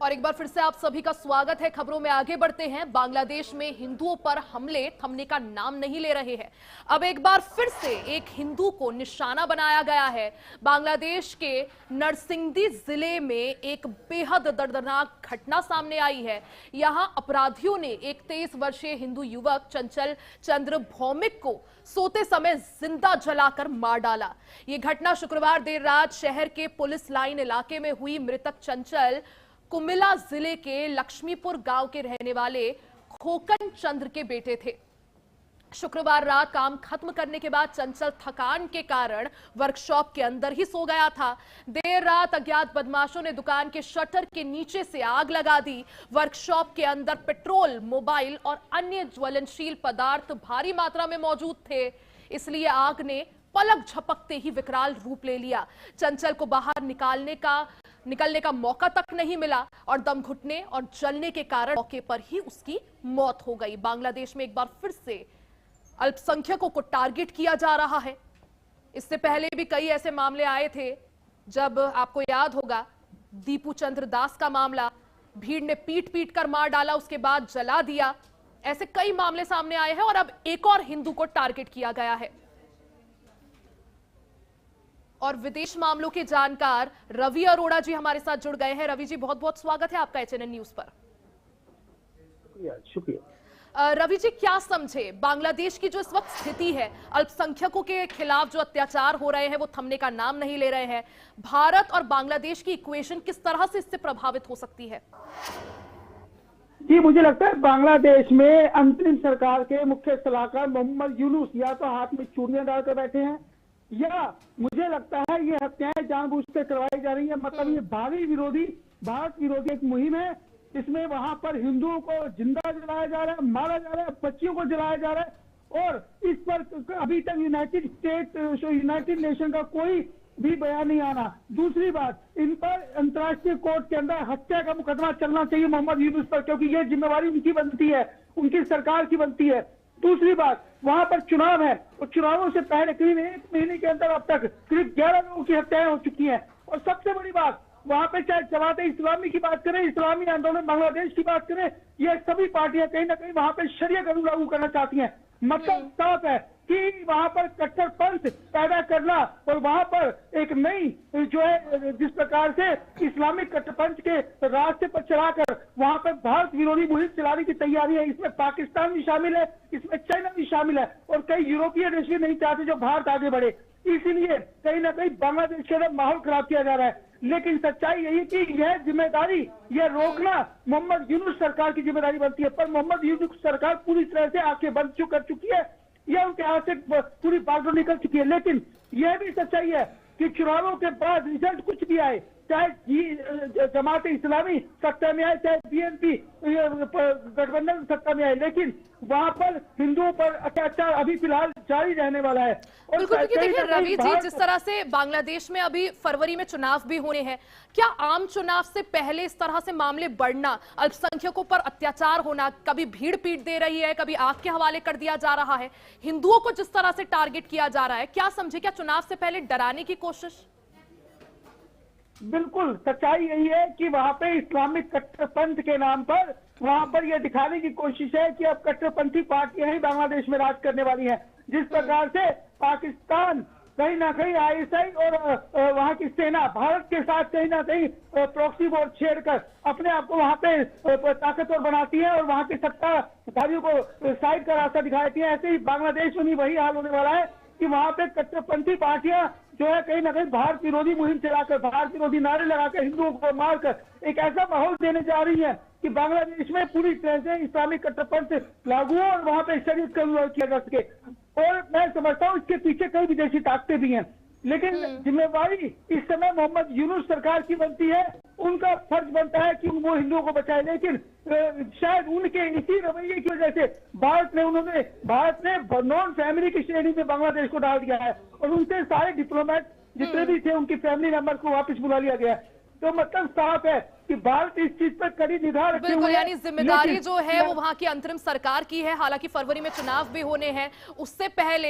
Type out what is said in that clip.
और एक बार फिर से आप सभी का स्वागत है। खबरों में आगे बढ़ते हैं। बांग्लादेश में हिंदुओं पर हमले थमने का नाम नहीं ले रहे हैं। अब एक बार फिर से एक हिंदू को निशाना बनाया गया है। बांग्लादेश के नरसिंगदी जिले में एक बेहद दर्दनाक घटना सामने आई है। यहां अपराधियों ने एक 23 वर्षीय हिंदू युवक चंचल चंद्र भौमिक को सोते समय जिंदा जलाकर मार डाला। यह घटना शुक्रवार देर रात शहर के पुलिस लाइन इलाके में हुई। मृतक चंचल कुमिला जिले के लक्ष्मीपुर गांव के रहने वाले खोकन चंद्र के बेटे थे। शुक्रवार रात काम खत्म करने के बाद चंचल थकान के कारण वर्कशॉप के अंदर ही सो गया था। देर रात अज्ञात बदमाशों ने दुकान के शटर के नीचे से आग लगा दी। वर्कशॉप के अंदर पेट्रोल, मोबाइल और अन्य ज्वलनशील पदार्थ भारी मात्रा में मौजूद थे, इसलिए आग ने पलक झपकते ही विकराल रूप ले लिया। चंचल को बाहर निकलने का मौका तक नहीं मिला और दम घुटने और जलने के कारण मौके पर ही उसकी मौत हो गई। बांग्लादेश में एक बार फिर से अल्पसंख्यकों को टारगेट किया जा रहा है। इससे पहले भी कई ऐसे मामले आए थे, जब आपको याद होगा दीपू चंद्र दास का मामला, भीड़ ने पीट कर मार डाला, उसके बाद जला दिया। ऐसे कई मामले सामने आए हैं और अब एक और हिंदू को टारगेट किया गया है। और विदेश मामलों के जानकार रवि अरोड़ा जी हमारे साथ जुड़ गए हैं। रवि जी, बहुत बहुत स्वागत है आपका एचएनएन न्यूज पर। शुक्रिया। रवि जी, क्या समझे बांग्लादेश की जो इस वक्त स्थिति है, अल्पसंख्यकों के खिलाफ जो अत्याचार हो रहे हैं वो थमने का नाम नहीं ले रहे हैं। भारत और बांग्लादेश की इक्वेशन किस तरह से इससे प्रभावित हो सकती है? जी, मुझे लगता है बांग्लादेश में अंतरिम सरकार के मुख्य सलाहकार मोहम्मद यूनुस या तो हाथ में चूड़ियां डालकर बैठे हैं, या मुझे लगता है ये हत्याएं जानबूझकर करवाई जा रही है। मतलब ये भारत विरोधी एक मुहिम है। इसमें वहां पर हिंदुओं को जिंदा जलाया जा रहा है, मारा जा रहा है, बच्चियों को जलाया जा रहा है, और इस पर अभी तक यूनाइटेड नेशन का कोई भी बयान नहीं आना। दूसरी बात, इन पर अंतर्राष्ट्रीय कोर्ट के अंदर हत्या का मुकदमा चलना चाहिए मोहम्मद यूनुस पर, क्योंकि ये जिम्मेवारी उनकी बनती है, उनकी सरकार की बनती है। दूसरी बात, वहां पर चुनाव है और चुनावों से पहले करीब 1 महीने के अंदर अब तक करीब 11 लोगों की हत्याएं हो चुकी हैं। और सबसे बड़ी बात, वहां पे चाहे जमात इस्लामी की बात करें, इस्लामी आंदोलन बांग्लादेश की बात करें, ये सभी पार्टियां कहीं ना कहीं वहां पे शरिया कानून लागू करना चाहती हैं। मतलब साफ है कि वहां पर कट्टरपंथ पैदा करना और वहां पर एक नई जो है जिस प्रकार से इस्लामिक कट्टरपंथ के रास्ते पर चलाकर वहां पर भारत विरोधी मुहिम चलाने की तैयारी है। इसमें पाकिस्तान भी शामिल है, इसमें चाइना भी शामिल है, और कई यूरोपीय देश भी नहीं चाहते जो भारत आगे बढ़े। इसीलिए कहीं ना कहीं बांग्लादेश के अंदर माहौल खराब किया जा रहा है। लेकिन सच्चाई यही कि यह जिम्मेदारी, यह रोकना मोहम्मद यूनुस सरकार की जिम्मेदारी बनती है। पर मोहम्मद यूनुस सरकार पूरी तरह से आंखें बंद कर चुकी है, यह उनके हाथ से पूरी बागडोर निकल चुकी है। लेकिन यह भी सच्चाई है कि चुनावों के बाद रिजल्ट कुछ भी आए, चाहे जमात इस्लामी सत्ता में आए, चाहे बीएनपी गठबंधन सत्ता में आए, लेकिन वहां पर हिंदुओं पर अत्याचार अभी फिलहाल जारी रहने वाला है। और बिल्कुल, क्योंकि देखिए रवि जी, जिस तरह से बांग्लादेश में अभी फरवरी में चुनाव भी होने हैं, क्या आम चुनाव से पहले इस तरह से मामले बढ़ना, अल्पसंख्यकों पर अत्याचार होना, कभी भीड़ पीट दे रही है, कभी आग के हवाले कर दिया जा रहा है, हिंदुओं को जिस तरह से टारगेट किया जा रहा है, क्या समझे, क्या चुनाव से पहले डराने की कोशिश? बिल्कुल, सच्चाई यही है कि वहां पे इस्लामिक कट्टरपंथ के नाम पर वहां पर यह दिखाने की कोशिश है कि अब कट्टरपंथी पार्टियां ही बांग्लादेश में राज करने वाली हैं। जिस प्रकार से पाकिस्तान कहीं ना कहीं आईएसआई और वहां की सेना भारत के साथ कहीं ना कहीं प्रॉक्सी वॉर छेड़कर अपने आप को वहां पे ताकतवर बनाती है और वहां के सत्ताधारियों को साइड का रास्ता दिखाती है, ऐसे ही बांग्लादेश में वही हाल होने वाला है कि वहां पे कट्टरपंथी पार्टियां जो है कहीं ना कहीं भारत विरोधी मुहिम चलाकर, भारत विरोधी नारे लगाकर, हिंदुओं को मारकर एक ऐसा माहौल देने जा रही है कि बांग्लादेश में पूरी तरह से इस्लामिक कट्टरपंथ लागू हो और वहां पे शरीयत का विरोध किया जा सके। और मैं समझता हूँ इसके पीछे कई विदेशी ताकतें भी हैं, लेकिन जिम्मेवारी इस समय मोहम्मद यूनुस सरकार की बनती है। उनका फर्ज बनता है कि वो हिंदुओं को बचाए, लेकिन शायद उनके इसी रवैये की वजह से भारत ने नॉन फैमिली की श्रेणी में बांग्लादेश को डाल दिया है और उनसे सारे डिप्लोमेट जितने भी थे उनकी फैमिली मेंबर को वापस बुला लिया गया है। तो मतलब साफ है कि भारत इस चीज पर कड़ी निगाह रखे हुए है। यानी जिम्मेदारी जो है वो वहां की अंतरिम सरकार की है। हालांकि फरवरी में चुनाव भी होने हैं, उससे पहले